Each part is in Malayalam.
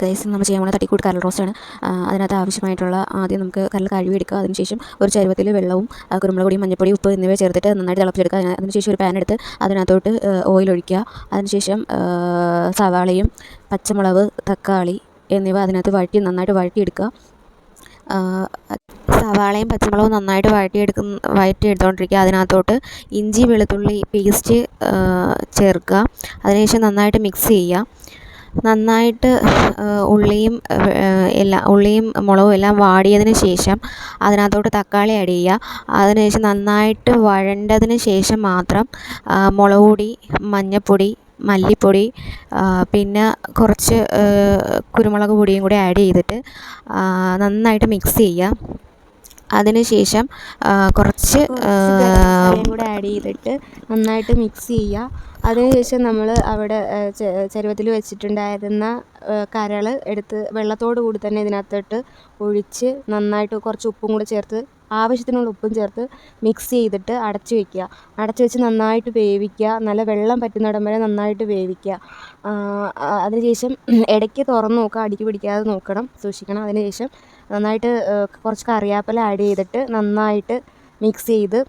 ഗൈസ് നമ്മൾ ചെയ്യാൻ പോകുന്ന തട്ടിക്കൂട്ട് കരൾ റോസ്റ്റാണ്. അതിനകത്ത് ആവശ്യമായിട്ടുള്ള ആദ്യം നമുക്ക് കരൾ കഴുകിയെടുക്കുക. അതിനുശേഷം ഒരു ചരുവത്തിൽ വെള്ളവും കുരുമുളക് പൊടിയും മഞ്ഞൾപ്പൊടി ഉപ്പ് എന്നിവ ചേർത്തിട്ട് നന്നായിട്ട് തിളപ്പിച്ചെടുക്കുക. അതിനുശേഷം ഒരു പാൻ എടുത്ത് അതിനകത്തോട്ട് ഓയിൽ ഒഴിക്കുക. അതിനുശേഷം സവാളയും പച്ചമുളക് തക്കാളി എന്നിവ അതിനകത്ത് നന്നായിട്ട് വഴറ്റിയെടുക്കുക. സവാളയും പച്ചമുളകും നന്നായിട്ട് വഴറ്റിയെടുത്തുകൊണ്ടിരിക്കുക. അതിനകത്തോട്ട് ഇഞ്ചി വെളുത്തുള്ളി പേസ്റ്റ് ചേർക്കുക. അതിനുശേഷം നന്നായിട്ട് മിക്സ് ചെയ്യുക. നന്നായിട്ട് ഉള്ളിയും മുളകും എല്ലാം വാടിയതിന് ശേഷം അതിനകത്തോട്ട് തക്കാളി ആഡ് ചെയ്യുക. അതിനുശേഷം നന്നായിട്ട് വഴണ്ടതിന് ശേഷം മാത്രം മുളക് പൊടി മഞ്ഞൾപ്പൊടി മല്ലിപ്പൊടി പിന്നെ കുറച്ച് കുരുമുളക് പൊടിയും കൂടി ആഡ് ചെയ്തിട്ട് നന്നായിട്ട് മിക്സ് ചെയ്യുക. അതിനുശേഷം കുറച്ച് കൂടെ ആഡ് ചെയ്തിട്ട് നന്നായിട്ട് മിക്സ് ചെയ്യുക. അതിനുശേഷം നമ്മൾ അവിടെ ചരുവത്തിൽ വെച്ചിട്ടുണ്ടായിരുന്ന കരൾ എടുത്ത് വെള്ളത്തോടു കൂടി തന്നെ ഇതിനകത്തോട്ട് ഒഴിച്ച് നന്നായിട്ട് കുറച്ച് ഉപ്പും കൂടെ ചേർത്ത് ആവശ്യത്തിനുള്ള ഉപ്പും ചേർത്ത് മിക്സ് ചെയ്തിട്ട് അടച്ച് വയ്ക്കുക. അടച്ച് വെച്ച് നന്നായിട്ട് വേവിക്കുക. നല്ല വെള്ളം പറ്റുന്നിടം വരെ നന്നായിട്ട് വേവിക്കുക. അതിനുശേഷം ഇടയ്ക്ക് തുറന്ന് നോക്കുക, അടിക്ക് പിടിക്കാതെ സൂക്ഷിക്കണം. അതിനുശേഷം നന്നായിട്ട് കുറച്ച് കറിവേപ്പില ആഡ് ചെയ്തിട്ട് നന്നായിട്ട് മിക്സ് ചെയ്ത്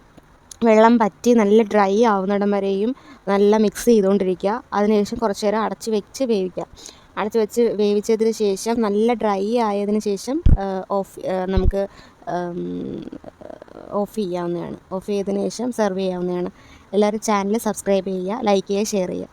വെള്ളം പറ്റി നല്ല ഡ്രൈ ആവുന്നിടം വരെയും നല്ല മിക്സ് ചെയ്തുകൊണ്ടിരിക്കുക. അതിനുശേഷം കുറച്ച് നേരം അടച്ച് വെച്ച് വേവിക്കുക. അടച്ച് വെച്ച് വേവിച്ചതിന് ശേഷം നല്ല ഡ്രൈ ആയതിന് ശേഷം നമുക്ക് ഓഫ് ചെയ്യാവുന്നതാണ്. ഓഫ് ചെയ്തതിന് ശേഷം സെർവ് ചെയ്യാവുന്നതാണ്. എല്ലാവരും ചാനൽ സബ്സ്ക്രൈബ് ചെയ്യുക, ലൈക്ക് ചെയ്യുക, ഷെയർ ചെയ്യുക.